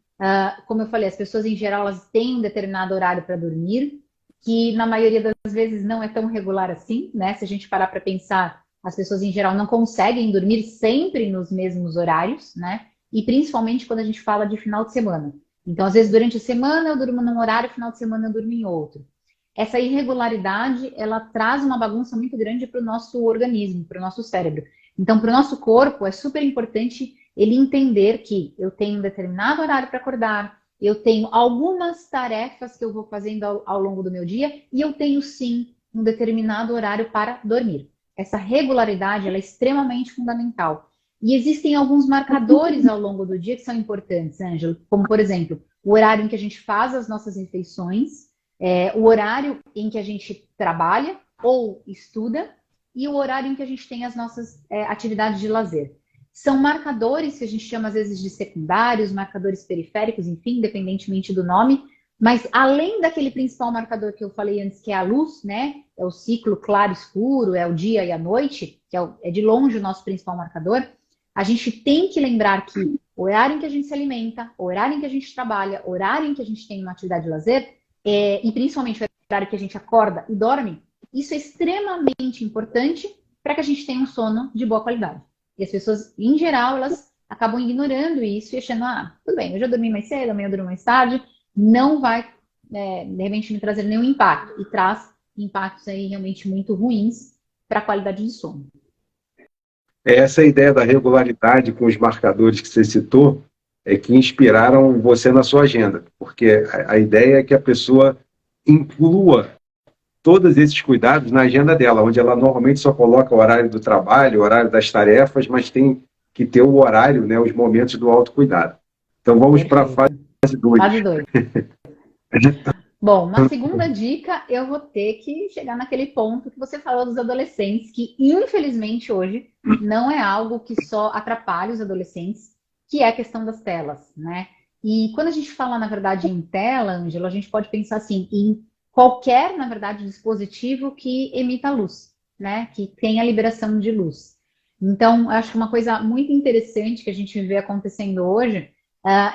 como eu falei, as pessoas em geral elas têm um determinado horário para dormir, que na maioria das vezes não é tão regular assim, né? Se a gente parar para pensar, as pessoas em geral não conseguem dormir sempre nos mesmos horários, né? E principalmente quando a gente fala de final de semana. Então, às vezes, durante a semana eu durmo num horário, final de semana eu durmo em outro. Essa irregularidade, ela traz uma bagunça muito grande para o nosso organismo, para o nosso cérebro. Então, para o nosso corpo, é super importante ele entender que eu tenho um determinado horário para acordar, eu tenho algumas tarefas que eu vou fazendo ao longo do meu dia e eu tenho sim um determinado horário para dormir. Essa regularidade ela é extremamente fundamental. E existem alguns marcadores ao longo do dia que são importantes, Ângelo, como por exemplo, o horário em que a gente faz as nossas refeições, o horário em que a gente trabalha ou estuda e o horário em que a gente tem as nossas atividades de lazer. São marcadores que a gente chama às vezes de secundários, marcadores periféricos, enfim, independentemente do nome, mas além daquele principal marcador que eu falei antes, que é a luz, né? É o ciclo claro-escuro, é o dia e a noite, que é de longe o nosso principal marcador. A gente tem que lembrar que o horário em que a gente se alimenta, o horário em que a gente trabalha, o horário em que a gente tem uma atividade de lazer, e principalmente o horário que a gente acorda e dorme, isso é extremamente importante para que a gente tenha um sono de boa qualidade. E as pessoas, em geral, elas acabam ignorando isso e achando, tudo bem, eu já dormi mais cedo, amanhã eu durmo mais tarde, não vai, de repente, me trazer nenhum impacto. E traz impactos aí realmente muito ruins para a qualidade de sono. Essa ideia da regularidade com os marcadores que você citou é que inspiraram você na sua agenda, porque a ideia é que a pessoa inclua todos esses cuidados na agenda dela, onde ela normalmente só coloca o horário do trabalho, o horário das tarefas, mas tem que ter o horário, né, os momentos do autocuidado. Então vamos para a fase 2. Fase 2. Bom, uma segunda dica, eu vou ter que chegar naquele ponto que você falou dos adolescentes, que infelizmente hoje não é algo que só atrapalha os adolescentes, que é a questão das telas, né? E quando a gente fala, na verdade, em tela, Ângelo, a gente pode pensar assim, em qualquer, na verdade, dispositivo que emita luz, né? Que tenha liberação de luz. Então, acho que uma coisa muito interessante que a gente vê acontecendo hoje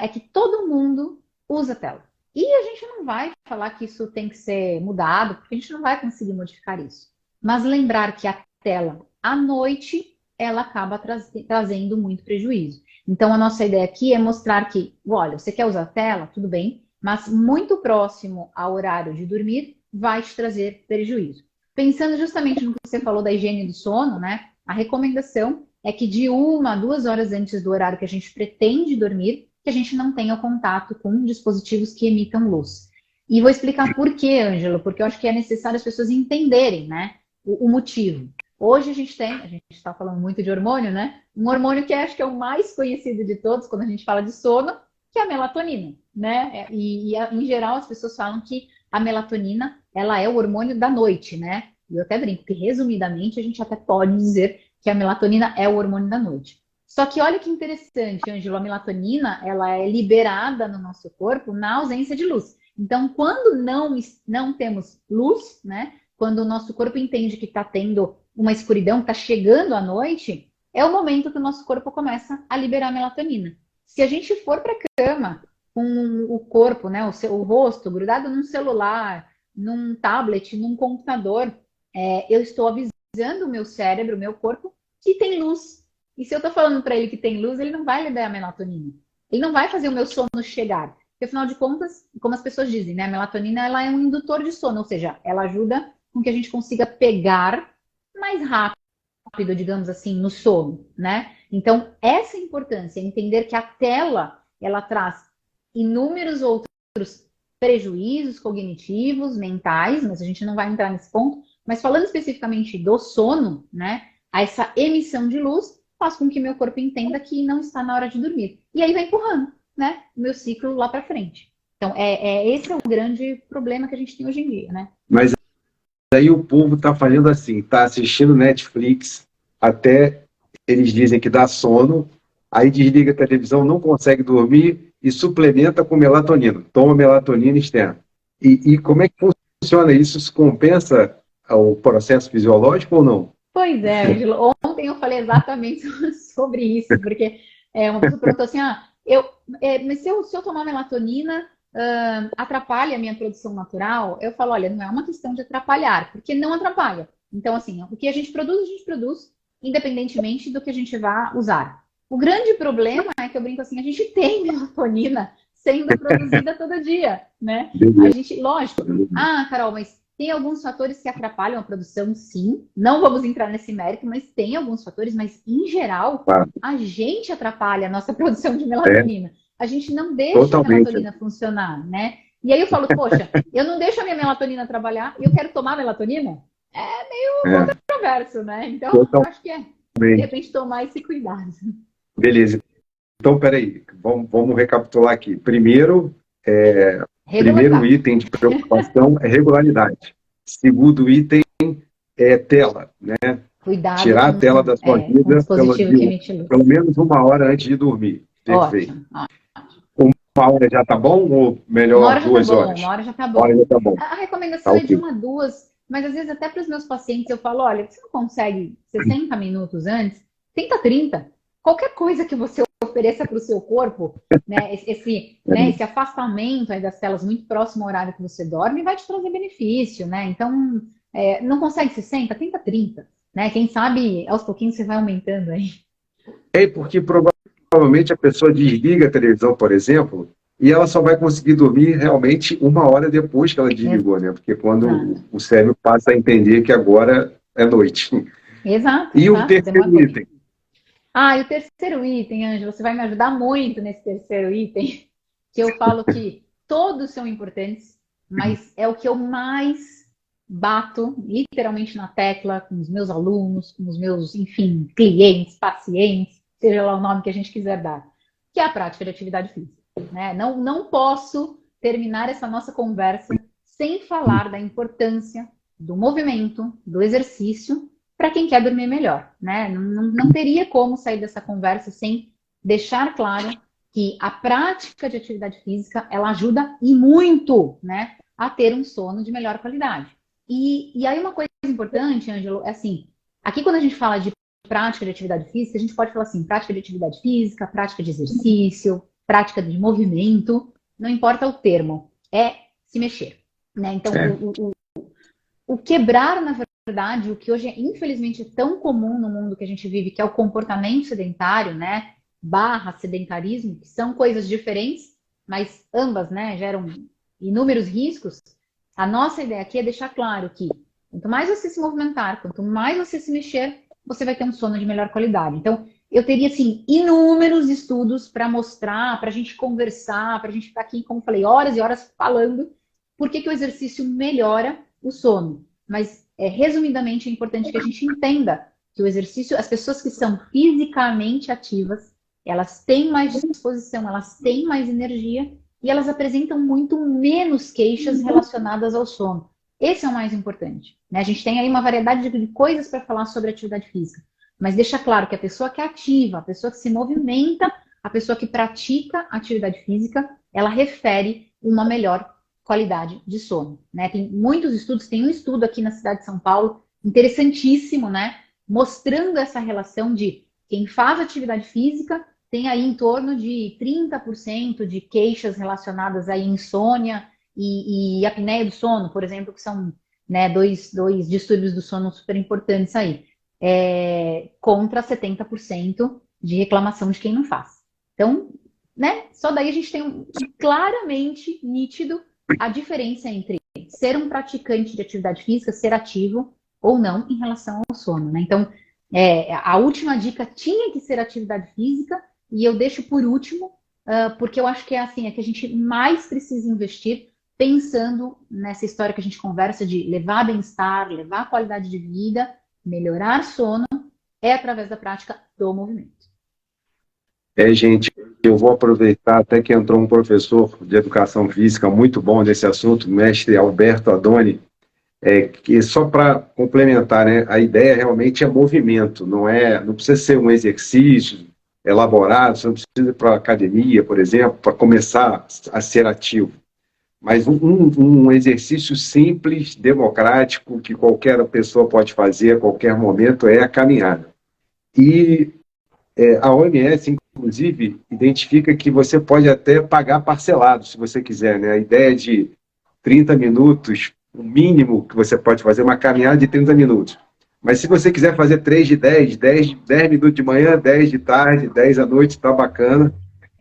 é que todo mundo usa tela. E a gente não vai falar que isso tem que ser mudado, porque a gente não vai conseguir modificar isso. Mas lembrar que a tela, à noite, ela acaba trazendo muito prejuízo. Então, a nossa ideia aqui é mostrar que, olha, você quer usar tela? Tudo bem, mas muito próximo ao horário de dormir, vai te trazer prejuízo. Pensando justamente no que você falou da higiene do sono, né? A recomendação é que de 1 a 2 horas antes do horário que a gente pretende dormir, que a gente não tenha contato com dispositivos que emitam luz. E vou explicar por quê, Ângelo, porque eu acho que é necessário as pessoas entenderem, né, o motivo. Hoje a gente está falando muito de hormônio, né? Um hormônio que acho que é o mais conhecido de todos quando a gente fala de sono, que é a melatonina, né? E em geral as pessoas falam que a melatonina, ela é o hormônio da noite, né? E eu até brinco que, resumidamente, a gente até pode dizer que a melatonina é o hormônio da noite. Só que olha que interessante, Ângelo, a melatonina, ela é liberada no nosso corpo na ausência de luz. Então, quando não temos luz, né? Quando o nosso corpo entende que está tendo uma escuridão, está chegando a noite, é o momento que o nosso corpo começa a liberar a melatonina. Se a gente for para a cama com o corpo, né, o rosto grudado num celular, num tablet, num computador, eu estou avisando o meu cérebro, o meu corpo, que tem luz. E se eu estou falando para ele que tem luz, ele não vai liberar a melatonina. Ele não vai fazer o meu sono chegar. Porque, afinal de contas, como as pessoas dizem, né, a melatonina ela é um indutor de sono, ou seja, ela ajuda com que a gente consiga pegar mais rápido, digamos assim, no sono, né? Então, essa importância, entender que a tela, ela traz inúmeros outros prejuízos cognitivos, mentais, mas a gente não vai entrar nesse ponto. Mas falando especificamente do sono, né? Essa emissão de luz faz com que meu corpo entenda que não está na hora de dormir. E aí vai empurrando, né? O meu ciclo lá para frente. Então, esse é o grande problema que a gente tem hoje em dia, né? Mas aí o povo está fazendo assim, está assistindo Netflix, até eles dizem que dá sono, aí desliga a televisão, não consegue dormir e suplementa com melatonina, toma melatonina externa. E como é que funciona isso? Isso compensa o processo fisiológico ou não? Pois é, Angelo. Ontem eu falei exatamente sobre isso, porque uma pessoa perguntou assim, mas se eu tomar melatonina, atrapalha a minha produção natural? Eu falo, olha, não é uma questão de atrapalhar, porque não atrapalha. Então, assim, o que a gente produz, independentemente do que a gente vá usar. O grande problema é que eu brinco assim, a gente tem melatonina sendo produzida todo dia, né? A gente, lógico, Carol, mas tem alguns fatores que atrapalham a produção, sim. Não vamos entrar nesse mérito, mas tem alguns fatores, mas em geral, a gente atrapalha a nossa produção de melatonina. a gente não deixa a Totalmente. melatonina funcionar, né? E aí eu falo, poxa, eu não deixo a minha melatonina trabalhar e eu quero tomar melatonina? É meio É, controverso, né? Então, eu acho que de totalmente. repente, tomar esse cuidado. Beleza. Então, peraí, vamos recapitular aqui. Primeiro Regularidade. item de preocupação é regularidade. Segundo item é tela, né? Cuidado Tirar a tela da sua com o vida dispositivo que emite luz. pelo menos uma hora antes de dormir. Perfeito. Ótimo. Uma hora já tá bom ou Uma melhor hora já tá 2 horas? bom, uma hora já tá Uma hora bom. já tá bom. A Tá recomendação é de ok. 1 a 2, mas às vezes até para os meus pacientes eu falo, olha, você não consegue 60 minutos antes? Tenta 30. Qualquer coisa que você ofereça para o seu corpo, né, esse afastamento aí das telas muito próximo ao horário que você dorme vai te trazer benefício, né? Então, não consegue 60? Tenta 30, né? Quem sabe aos pouquinhos você vai aumentando aí. É porque provavelmente a pessoa desliga a televisão, por exemplo, e ela só vai conseguir dormir realmente uma hora depois que ela desligou, né? Porque quando Exato, o cérebro passa a entender que agora é noite. exato, E o terceiro demora. item? E o terceiro item, Ângela, você vai me ajudar muito nesse terceiro item, que eu falo que todos são importantes, mas é o que eu mais bato literalmente na tecla com os meus alunos, com os meus, enfim, clientes, pacientes, seja lá o nome que a gente quiser dar, que é a prática de atividade física, né? Não posso terminar essa nossa conversa sem falar da importância do movimento, do exercício para quem quer dormir melhor, né? Não teria como sair dessa conversa sem deixar claro que a prática de atividade física, ela ajuda e muito, né, a ter um sono de melhor qualidade. E aí uma coisa importante, Ângelo, é assim, aqui quando a gente fala de prática de atividade física, a gente pode falar assim, prática de atividade física, prática de exercício, prática de movimento, não importa o termo, é se mexer, né? Então, o quebrar, na verdade, o que hoje, infelizmente, é tão comum no mundo que a gente vive, que é o comportamento sedentário, né? / sedentarismo, que são coisas diferentes, mas ambas, né, geram inúmeros riscos. A nossa ideia aqui é deixar claro que quanto mais você se movimentar, quanto mais você se mexer, você vai ter um sono de melhor qualidade. Então, eu teria, assim, inúmeros estudos para mostrar, para a gente conversar, para a gente ficar aqui, como falei, horas e horas falando por que o exercício melhora o sono. Mas, resumidamente, é importante que a gente entenda que o exercício, as pessoas que são fisicamente ativas, elas têm mais disposição, elas têm mais energia e elas apresentam muito menos queixas relacionadas ao sono. Esse é o mais importante, né? A gente tem aí uma variedade de coisas para falar sobre atividade física, mas deixa claro que a pessoa que é ativa, a pessoa que se movimenta, a pessoa que pratica atividade física, ela refere uma melhor qualidade de sono, né? Tem muitos estudos, tem um estudo aqui na cidade de São Paulo, interessantíssimo, né? Mostrando essa relação de quem faz atividade física tem aí em torno de 30% de queixas relacionadas à insônia e apneia do sono, por exemplo, que são, né, dois distúrbios do sono super importantes aí, contra 70% de reclamação de quem não faz. Então, né, só daí a gente tem claramente nítido a diferença entre ser um praticante de atividade física, ser ativo ou não em relação ao sono, né? Então, a última dica tinha que ser atividade física e eu deixo por último, porque eu acho que é que a gente mais precisa investir pensando nessa história que a gente conversa de levar bem-estar, levar qualidade de vida, melhorar sono, através da prática do movimento. Gente, eu vou aproveitar até que entrou um professor de educação física muito bom nesse assunto, mestre Alberto Adoni, que só para complementar, né, a ideia realmente é movimento, não precisa ser um exercício elaborado, você não precisa ir para a academia, por exemplo, para começar a ser ativo. Mas um exercício simples, democrático, que qualquer pessoa pode fazer a qualquer momento é a caminhada. E a OMS, inclusive, identifica que você pode até pagar parcelado, se você quiser, né? A ideia de 30 minutos, o mínimo que você pode fazer, uma caminhada de 30 minutos. Mas se você quiser fazer 3 de 10 minutos de manhã, 10 de tarde, 10 à noite, está bacana.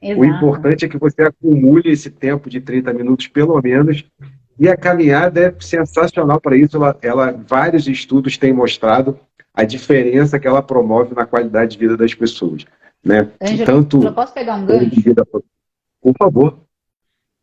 Exato. O importante é que você acumule esse tempo de 30 minutos, pelo menos, e a caminhada é sensacional para isso. Vários estudos têm mostrado a diferença que ela promove na qualidade de vida das pessoas, né? Ângelo, Tanto eu posso pegar um gancho? Por favor.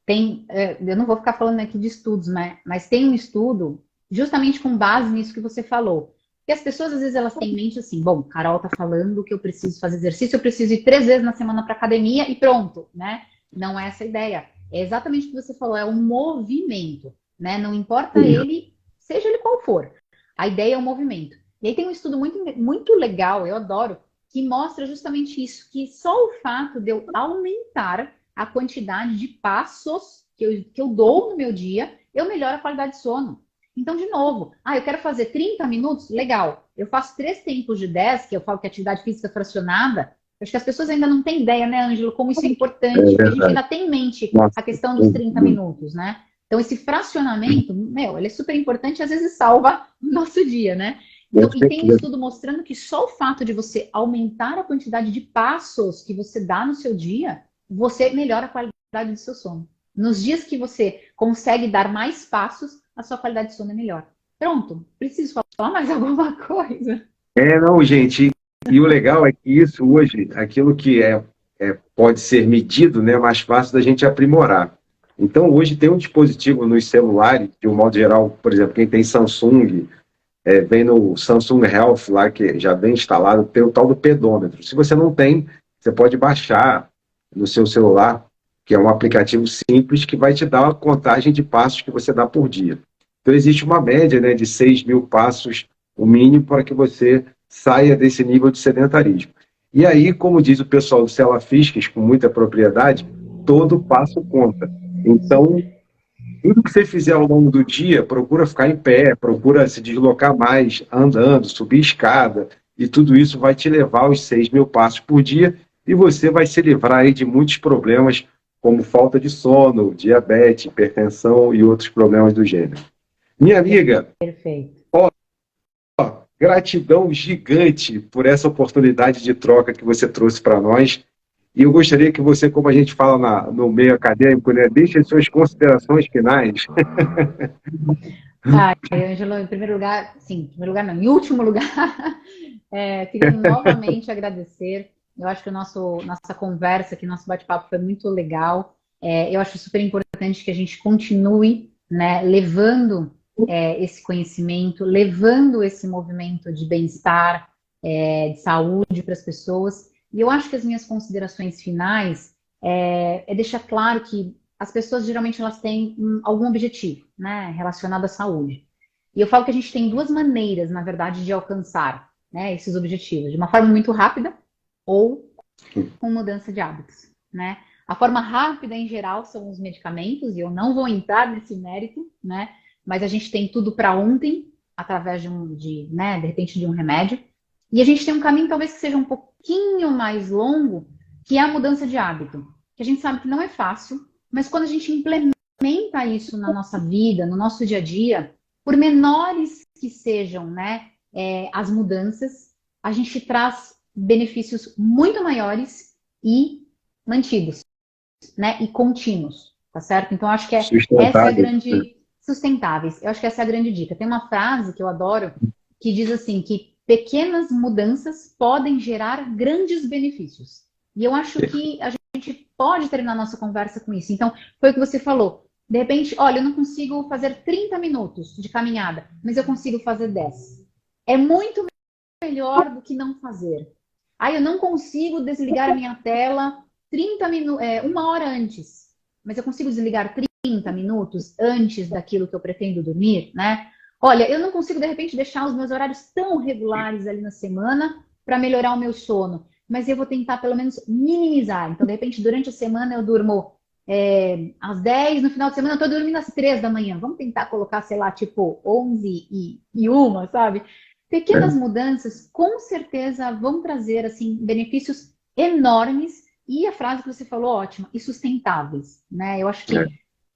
Eu não vou ficar falando aqui de estudos, mas tem um estudo justamente com base nisso que você falou. Porque as pessoas, às vezes, elas têm em mente assim, bom, Carol tá falando que eu preciso fazer exercício, eu preciso ir 3 vezes na semana para academia e pronto, né? Não é essa a ideia. É exatamente o que você falou, é um movimento, né? Não importa ele, seja ele qual for. A ideia é o movimento. E aí tem um estudo muito, muito legal, eu adoro, que mostra justamente isso, que só o fato de eu aumentar a quantidade de passos que eu dou no meu dia, eu melhoro a qualidade de sono. Então, de novo, eu quero fazer 30 minutos, legal. Eu faço 3 tempos de 10, que eu falo que é atividade física fracionada. Acho que as pessoas ainda não têm ideia, né, Ângelo, como isso é importante, porque a gente ainda tem em mente a questão dos 30 minutos, né? Então, esse fracionamento, ele é super importante e às vezes salva o nosso dia, né? Então, e tem um estudo mostrando que só o fato de você aumentar a quantidade de passos que você dá no seu dia, você melhora a qualidade do seu sono. Nos dias que você consegue dar mais passos, a sua qualidade de sono é melhor. Pronto, preciso falar mais alguma coisa? Não, gente, e o legal é que isso hoje, aquilo que pode ser medido, né, é mais fácil da gente aprimorar. Então, hoje tem um dispositivo nos celulares, de um modo geral, por exemplo, quem tem Samsung, vem no Samsung Health lá, que já vem instalado, tem o tal do pedômetro. Se você não tem, você pode baixar no seu celular, que é um aplicativo simples que vai te dar a contagem de passos que você dá por dia. Então, existe uma média, né, de 6.000 passos, o mínimo, para que você saia desse nível de sedentarismo. E aí, como diz o pessoal do Cela Fisques, com muita propriedade, todo passo conta. Então, tudo que você fizer ao longo do dia, procura ficar em pé, procura se deslocar mais, andando, subir escada, e tudo isso vai te levar aos 6.000 passos por dia, e você vai se livrar aí de muitos problemas, como falta de sono, diabetes, hipertensão e outros problemas do gênero. Minha amiga, perfeito. Gratidão gigante por essa oportunidade de troca que você trouxe para nós. E eu gostaria que você, como a gente fala no meio acadêmico, né, deixe as suas considerações finais. Ângelo, em primeiro lugar, sim, em primeiro lugar não, em último lugar, queria novamente agradecer. Eu acho que nossa conversa aqui, nosso bate-papo foi muito legal. Eu acho super importante que a gente continue, né, levando esse conhecimento, levando esse movimento de bem-estar, de saúde para as pessoas. E eu acho que as minhas considerações finais é deixar claro que as pessoas geralmente elas têm algum objetivo, né, relacionado à saúde. E eu falo que a gente tem 2 maneiras, na verdade, de alcançar, né, esses objetivos, de uma forma muito rápida ou com mudança de hábitos, né? A forma rápida, em geral, são os medicamentos, e eu não vou entrar nesse mérito, né? Mas a gente tem tudo para ontem, através de repente, de um remédio. E a gente tem um caminho, talvez, que seja um pouquinho mais longo, que é a mudança de hábito. Que a gente sabe que não é fácil, mas quando a gente implementa isso na nossa vida, no nosso dia a dia, por menores que sejam, né, as mudanças, a gente traz benefícios muito maiores e mantidos, né, e contínuos, tá certo? Então, acho que essa é a grande... Sustentáveis. Eu acho que essa é a grande dica. Tem uma frase que eu adoro, que diz assim, que pequenas mudanças podem gerar grandes benefícios. E eu acho que a gente pode terminar a nossa conversa com isso. Então, foi o que você falou. De repente, olha, eu não consigo fazer 30 minutos de caminhada, mas eu consigo fazer 10. É muito melhor do que não fazer. Eu não consigo desligar a minha tela 1 hora antes, mas eu consigo desligar 30 minutos antes daquilo que eu pretendo dormir, né? Olha, eu não consigo, de repente, deixar os meus horários tão regulares ali na semana para melhorar o meu sono, mas eu vou tentar, pelo menos, minimizar. Então, de repente, durante a semana eu durmo às 10, no final de semana eu estou dormindo às 3 da manhã. Vamos tentar colocar, sei lá, tipo 11 e 1, sabe? Pequenas mudanças, com certeza, vão trazer, assim, benefícios enormes. E a frase que você falou, ótima, e sustentáveis, né? Eu acho que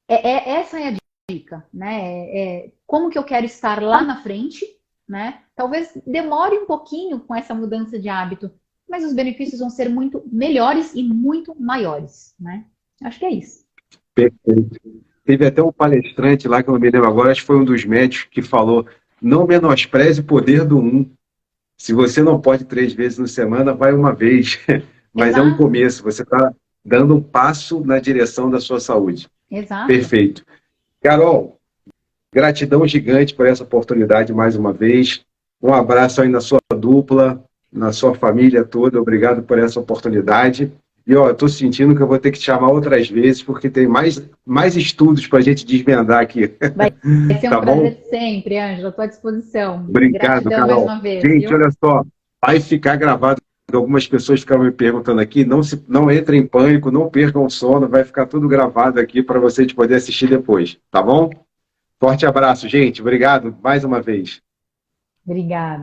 essa é a dica, né? Como que eu quero estar lá na frente, né? Talvez demore um pouquinho com essa mudança de hábito, mas os benefícios vão ser muito melhores e muito maiores, né? Acho que é isso. Perfeito. Teve até um palestrante lá, que eu não me lembro agora, acho que foi um dos médicos, que falou: não menospreze o poder do 1. Se você não pode 3 vezes na semana, vai uma vez. Mas é um começo. Você está dando um passo na direção da sua saúde. Exato. Perfeito. Carol, gratidão gigante por essa oportunidade mais uma vez. Um abraço aí na sua dupla, na sua família toda. Obrigado por essa oportunidade. E, ó, eu estou sentindo que eu vou ter que te chamar outras vezes, porque tem mais estudos para a gente desvendar aqui. Vai ser um Tá bom? prazer sempre, Ângela. Estou à disposição. Obrigado, Gratidão Carol. mais uma vez. Gente, Viu? olha só, vai ficar gravado. Algumas pessoas ficaram me perguntando aqui, não entrem em pânico, não percam o sono, vai ficar tudo gravado aqui para você poder assistir depois, tá bom? Forte abraço, gente. Obrigado mais uma vez. Obrigada.